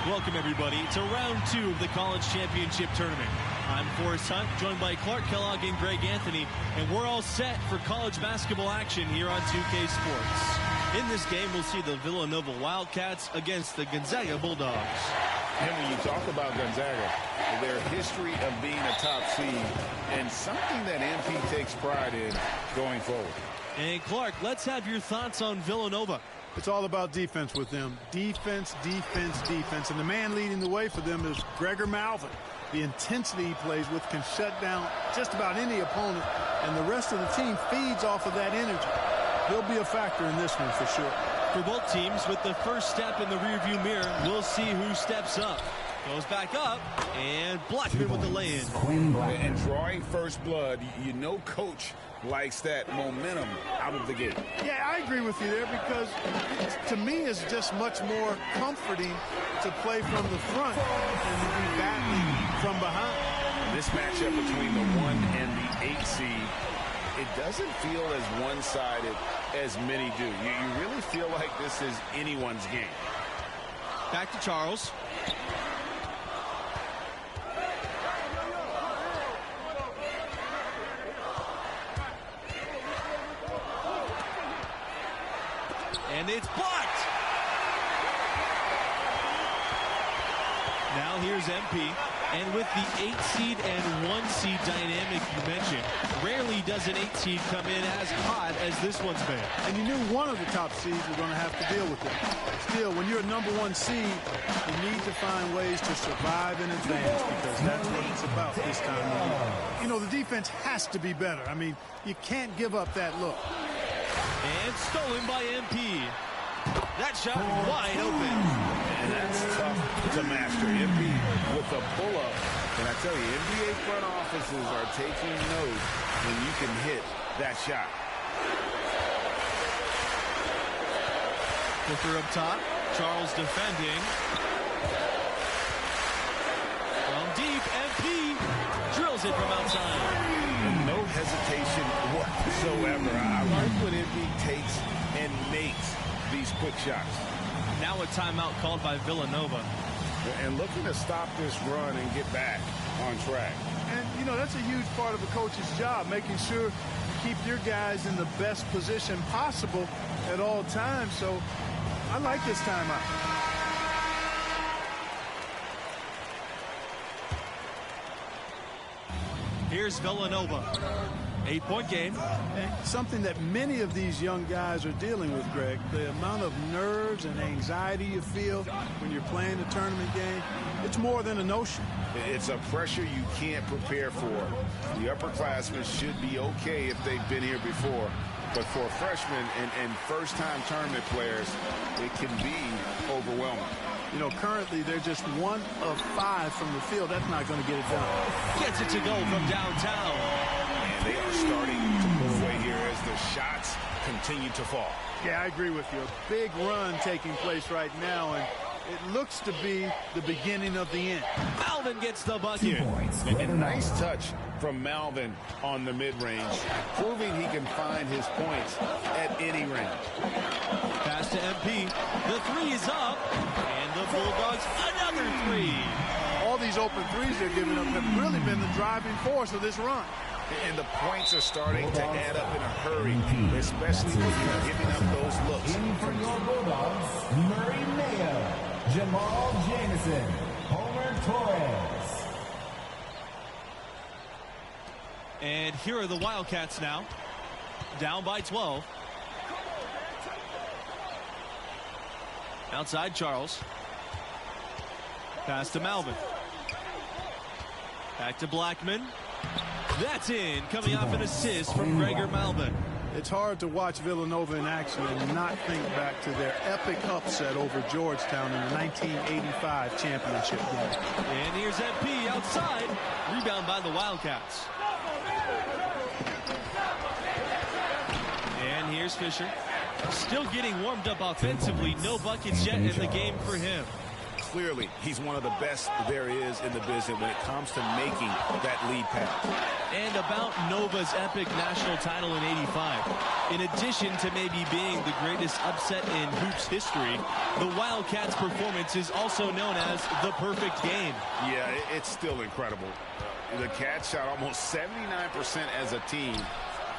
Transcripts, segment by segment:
Welcome, everybody, to round 2 of the College Championship Tournament. I'm Forrest Hunt, joined by Clark Kellogg and Greg Anthony, and we're all set for college basketball action here on 2K Sports. In this game, we'll see the Villanova Wildcats against the Gonzaga Bulldogs. And when you talk about Gonzaga, their history of being a top seed and something that MP takes pride in going forward. And Clark, let's have your thoughts on Villanova. It's all about defense with them. Defense, defense, defense. And the man leading the way for them is Gregor Malvin. The intensity he plays with can shut down just about any opponent, and the rest of the team feeds off of that energy. He'll be a factor in this one for sure. For both teams, with the first step in the rearview mirror, we'll see who steps up. Goes back up, and Blackman with the lay-in. And drawing first blood, you know Coach likes that momentum out of the gate. Yeah, I agree with you there because to me it's just much more comforting to play from the front than to be battling from behind. This matchup between the 1 and the 8 seed, it doesn't feel as one-sided as many do. You really feel like this is anyone's game. Back to Charles. And it's blocked. Now here's MP. And with the 8 seed and 1 seed dynamic you mentioned, rarely does an 8 seed come in as hot as this one's been. And you knew one of the top seeds were going to have to deal with it. Still, when you're a number 1 seed, you need to find ways to survive in advance because that's what it's about this time of year. You know, the defense has to be better. I mean, you can't give up that look. And stolen by MP. That shot wide open. And that's tough to master. MP with a pull-up. And I tell you, NBA front offices are taking note when you can hit that shot. Booker up top. Charles defending. From deep, MP drills it from outside. No hesitation whatsoever. I like when MP takes and makes these quick shots. Now a timeout called by Villanova. And looking to stop this run and get back on track. And, you know, that's a huge part of a coach's job, making sure you keep your guys in the best position possible at all times. So I like this timeout. Here's Villanova. 8-point game. And something that many of these young guys are dealing with, Greg, the amount of nerves and anxiety you feel when you're playing a tournament game, it's more than a notion. It's a pressure you can't prepare for. The upperclassmen should be okay if they've been here before. But for freshmen and first-time tournament players, it can be overwhelming. You know, currently they're just 1 of 5 from the field. That's not going to get it done. Gets it to go from downtown. And they are starting to pull away here as the shots continue to fall. Yeah, I agree with you. A big run taking place right now, and it looks to be the beginning of the end. Malvin gets the bucket. And a nice touch from Malvin on the mid-range, proving he can find his points at any range. Pass to MP. The 3 is up. And the Bulldogs, another 3. All these open threes they're giving up have really been the driving force of this run. And the points are starting to add up in a hurry, especially when you're giving up those looks. In for your Bulldogs, Murray Mayo, Jamal Jamison, Homer Torres. And here are the Wildcats now, down by 12. Outside Charles. Pass to Malvin. Back to Blackman. That's in, coming off an assist from Gregor Malvin. It's hard to watch Villanova in action and not think back to their epic upset over Georgetown in the 1985 championship game. And here's MP outside. Rebound by the Wildcats. And here's Fisher. Still getting warmed up offensively. No buckets yet in the game for him. Clearly, he's one of the best there is in the business when it comes to making that lead pass. And about Nova's epic national title in '85. In addition to maybe being the greatest upset in hoops history, the Wildcats' performance is also known as the perfect game. Yeah, it's still incredible. The Cats shot almost 79% as a team.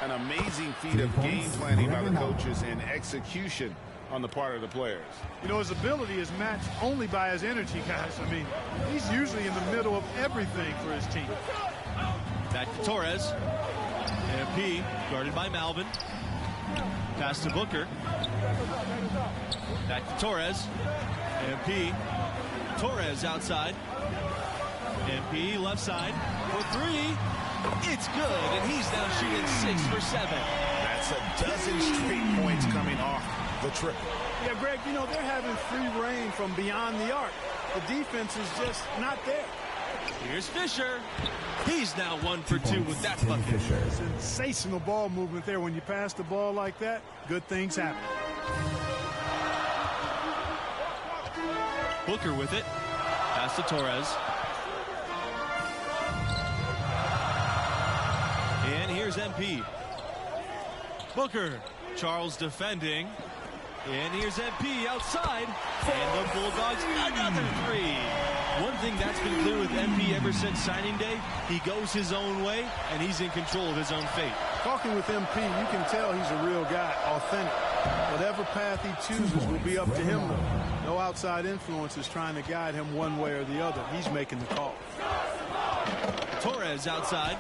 An amazing feat of game planning by the coaches and execution on the part of the players. You know, his ability is matched only by his energy, guys. I mean, he's usually in the middle of everything for his team. Back to Torres. MP guarded by Malvin. Pass to Booker. Back to Torres. MP. Torres outside. MP left side for three. It's good, and he's now shooting 6 for 7. That's a dozen straight points coming off the triple. Yeah, Greg, you know, they're having free reign from beyond the arc. The defense is just not there. Here's Fisher. He's now 1 for 2 with that bucket. Sensational ball movement there. When you pass the ball like that, good things happen. Booker with it. Pass to Torres. And here's MP. Booker. Charles defending. And here's MP outside. And the Bulldogs another three. One thing that's been clear with MP ever since signing day, he goes his own way, and he's in control of his own fate. Talking with MP, you can tell he's a real guy, authentic. Whatever path he chooses will be up to him, though. No outside influence is trying to guide him one way or the other. He's making the call. Torres outside.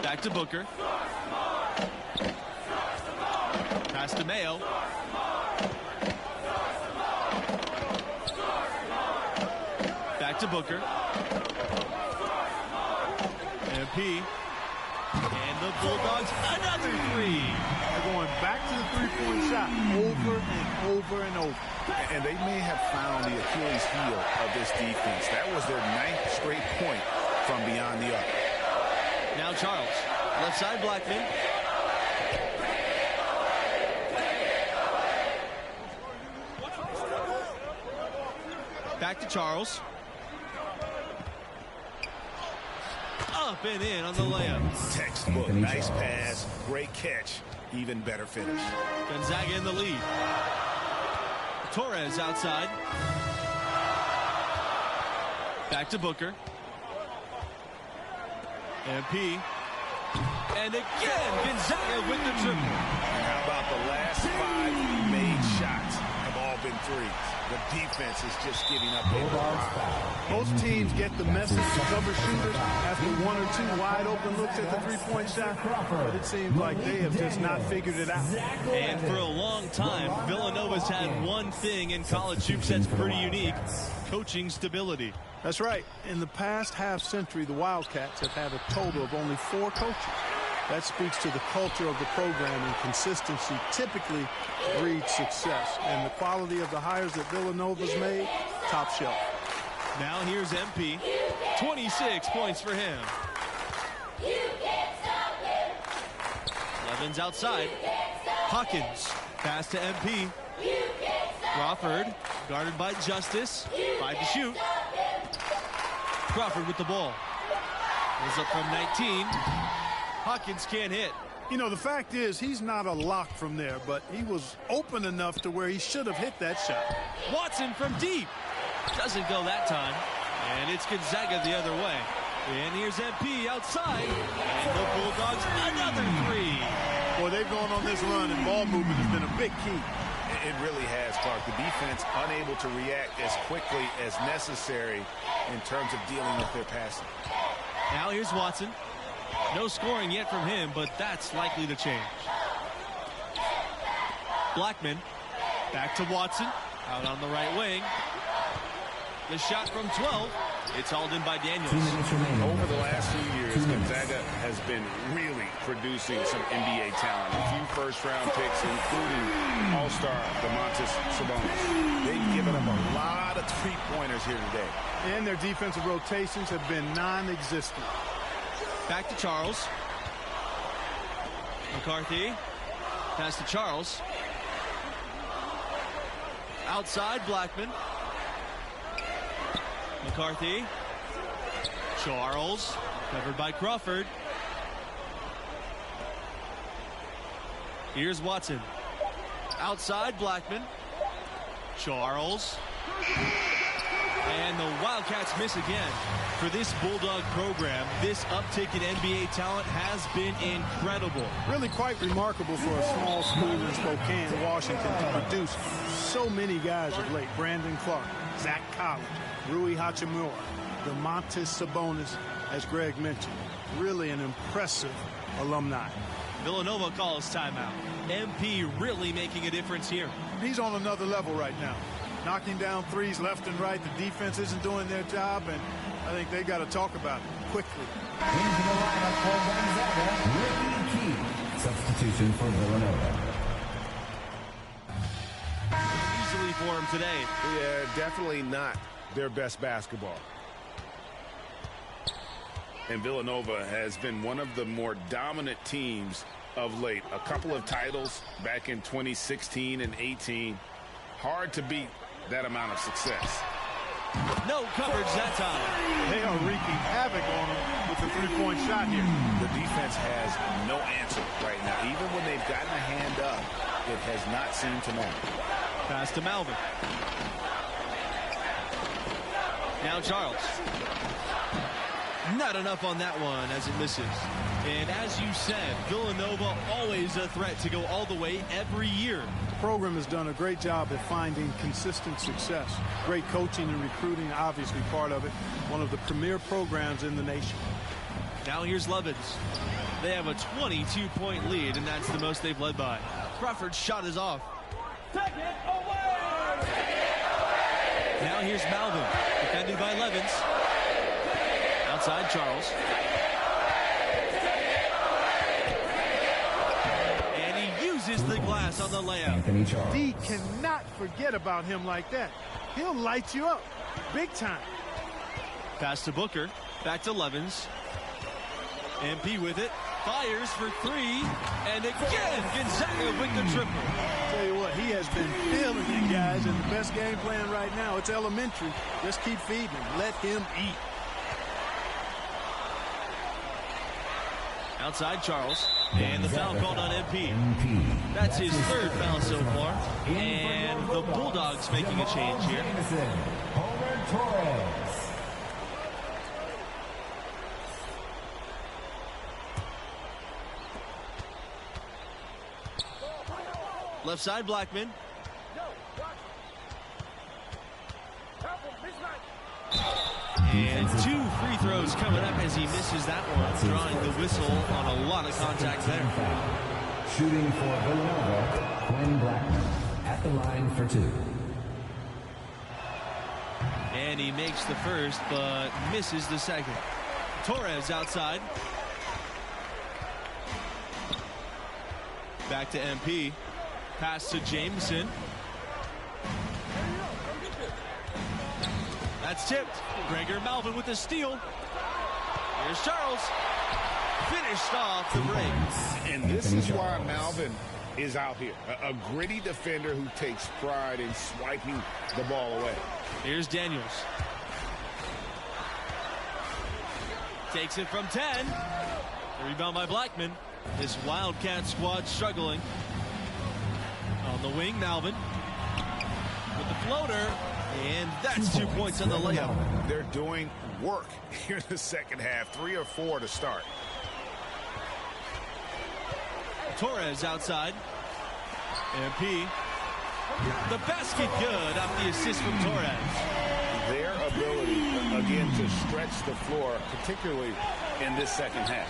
Back to Booker. Pass to Mayo. Back to Booker. MP. And the Bulldogs another three. They're going back to the three-point shot over and over and over. And they may have found the Achilles heel of this defense. That was their 9th straight point from beyond the arc. Now Charles. Left side Blackman. Back to Charles. Up and in on the layup. Textbook. Nice pass. Great catch. Even better finish. Gonzaga in the lead. Torres outside. Back to Booker. MP. And again, Gonzaga with the triple. And how about the last 5 made shots have all been threes? The defense is just giving up. Most teams get the message to cover shooters after 1 or 2 wide open looks at the three-point shot, but it seems like they have just not figured it out. And for a long time, Villanova's had one thing in college hoops that's pretty unique: coaching stability. That's right. In the past half-century, the Wildcats have had a total of only 4 coaches. That speaks to the culture of the program, and consistency typically breeds success. And the quality of the hires that Villanova's made, top shelf. Now here's MP. 26 points for him. Levin's outside. Hawkins. Pass to MP. Crawford guarded by Justice. 5 to shoot. Crawford with the ball. Is up from 19. Hawkins can't hit. You know, the fact is, he's not a lock from there, but he was open enough to where he should have hit that shot. Watson from deep. Doesn't go that time. And it's Gonzaga the other way. And here's MP outside. And the Bulldogs another three. Boy, they've gone on this run, and ball movement has been a big key. It really has, Clark. The defense unable to react as quickly as necessary in terms of dealing with their passing. Now here's Watson. No scoring yet from him, but that's likely to change. Blackman back to Watson. Out on the right wing. The shot from 12. It's hauled in by Daniels. Over the last few years, Gonzaga has been really producing some NBA talent. A few first-round picks, including All-Star DeMontis Sabonis. They've given them a lot of three-pointers here today. And their defensive rotations have been non-existent. Back to Charles. McCarthy. Pass to Charles. Outside, Blackman. McCarthy. Charles. Covered by Crawford. Here's Watson. Outside, Blackman. Charles. And the Wildcats miss again. For this Bulldog program, this uptick in NBA talent has been incredible. Really quite remarkable for a small school in Spokane, Washington, to produce so many guys of late. Brandon Clark, Zach Collins, Rui Hachimura, DeMontis Sabonis, as Greg mentioned. Really an impressive alumni. Villanova calls timeout. MP really making a difference here. He's on another level right now. Knocking down threes left and right. The defense isn't doing their job, and I think they got to talk about it quickly. Into the lineup for Gonzaga, Ricky Key. Substitution for Villanova. Easily for him today. Yeah, definitely not their best basketball. And Villanova has been one of the more dominant teams of late. A couple of titles back in 2016 and 18. Hard to beat that amount of success. No coverage that time. They are wreaking havoc on them with the three-point shot here. The defense has no answer right now. Even when they've gotten a hand up, it has not seemed to matter. Pass to Malvin. Now Charles. Not enough on that one as it misses. And as you said, Villanova always a threat to go all the way every year. The program has done a great job at finding consistent success. Great coaching and recruiting, obviously part of it. One of the premier programs in the nation. Now here's Levins. They have a 22-point lead, and that's the most they've led by. Crawford's shot is off. Take it away! Now here's Malvin, defended by Levins. Outside Charles. And he uses the glass on the layup. Anthony Charles. D cannot forget about him like that. He'll light you up big time. Pass to Booker. Back to Levins. MP with it. Fires for three. And again, Gonzaga with the triple. Tell you what, he has been feeling you guys, and the best game plan right now, it's elementary. Just keep feeding him. Let him eat. Outside Charles. And the foul called on MP. That's his third foul so far. And the Bulldogs making a change here. Homer Torres. Left side, Blackman. And two free throws coming up as he misses that one, drawing the whistle on a lot of contact there. Shooting for Villanova, Quinn Blackman at the line for two. And he makes the first, but misses the second. Torres outside. Back to MP. Pass to Jameson. That's tipped. Gregor Malvin with the steal. Here's Charles. Finished off the break. And this is why Malvin is out here. A gritty defender who takes pride in swiping the ball away. Here's Daniels. Takes it from 10. The rebound by Blackman. This Wildcat squad struggling. On the wing, Malvin. With the floater. And that's 2 points on the layup. They're doing work here in the second half. 3 or 4 to start. Torres outside. MP. The basket good off the assist from Torres. Their ability, again, to stretch the floor, particularly in this second half.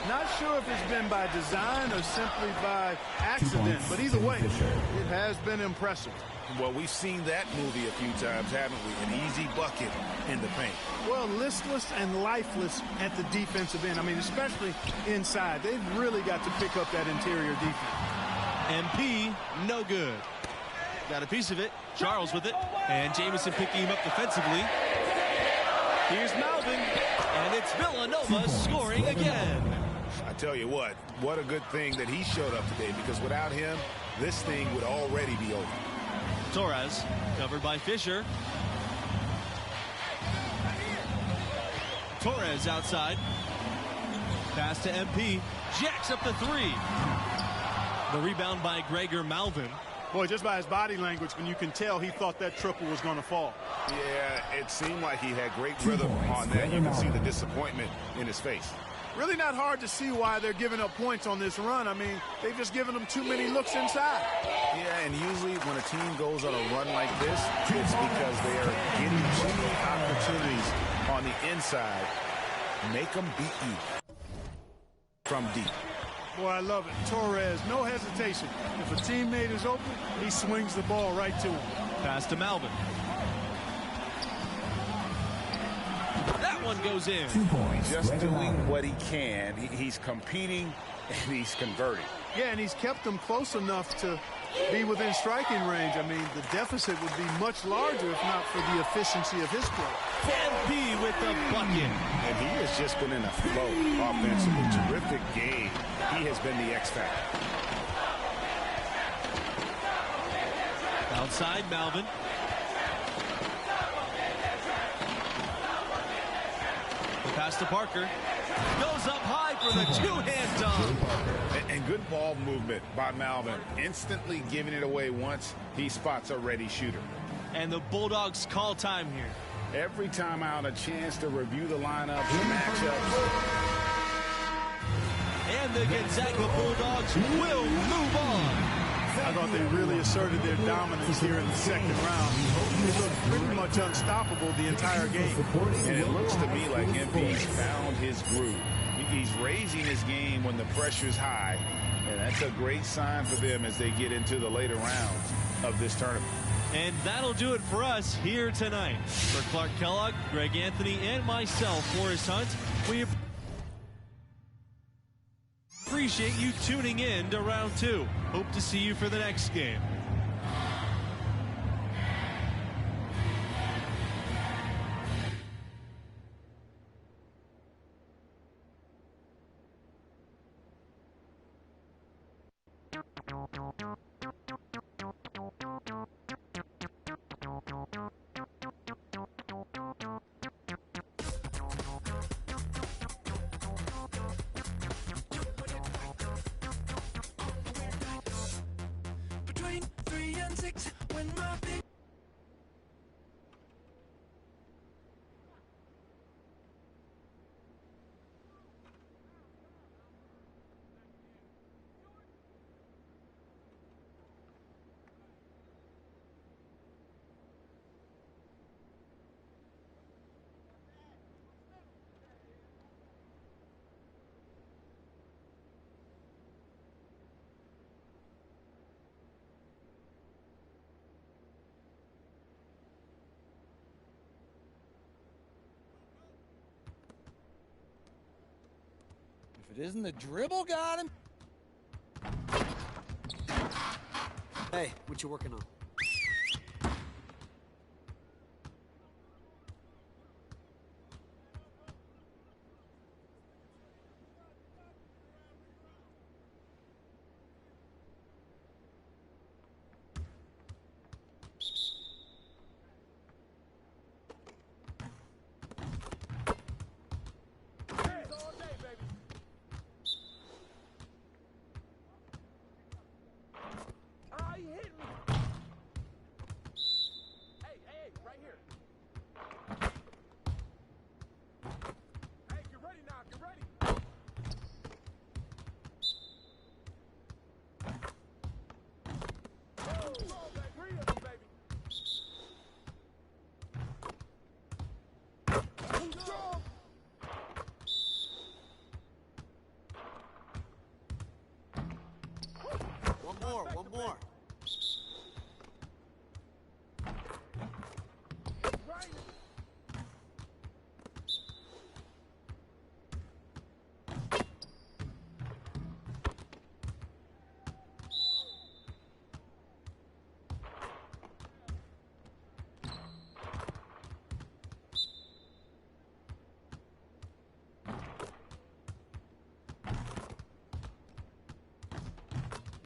Not sure if it's been by design or simply by accident, but either way, it has been impressive. Well, we've seen that movie a few times, haven't we? An easy bucket in the paint. Well, listless and lifeless at the defensive end. I mean, especially inside. They've really got to pick up that interior defense. MP, no good. Got a piece of it. Charles with it. And Jamison picking him up defensively. Here's Malvin. And it's Villanova scoring again. I tell you what a good thing that he showed up today, because without him, this thing would already be over. Torres, covered by Fisher. Torres outside. Pass to MP. Jacks up the three. The rebound by Gregor Malvin. Boy, just by his body language, when you can tell he thought that triple was going to fall. Yeah, it seemed like he had great rhythm on that. You can see the disappointment in his face. Really not hard to see why they're giving up points on this run. I mean, they've just given them too many looks inside. Yeah, and usually when a team goes on a run like this, it's because they are getting too many opportunities on the inside. Make them beat you from deep. Boy, I love it. Torres, no hesitation. If a teammate is open, he swings the ball right to him. Pass to Malvin. That one goes in. 2 points. Just doing what he can. He's competing and he's converting. Yeah, and he's kept them close enough to be within striking range. I mean, the deficit would be much larger if not for the efficiency of his play. MP with the bucket. And he has just been in a flow offensively. Terrific game. He has been the X factor. Outside Malvin. The pass to Parker. Goes up high for the two-hand dunk. And good ball movement by Malvin. Instantly giving it away once he spots a ready shooter. And the Bulldogs call time here. Every time out, a chance to review the lineups and matchups. And the Gonzaga Bulldogs will move on. I thought they really asserted their dominance here in the second round. They looked pretty much unstoppable the entire game. And it looks to me like MP's found his groove. He's raising his game when the pressure's high. And that's a great sign for them as they get into the later rounds of this tournament. And that'll do it for us here tonight. For Clark Kellogg, Greg Anthony, and myself, Forrest Hunt, we appreciate you tuning in to round 2. Hope to see you for the next game. If it isn't the dribble got him. Hey, what you working on?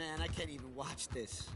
Man, I can't even watch this.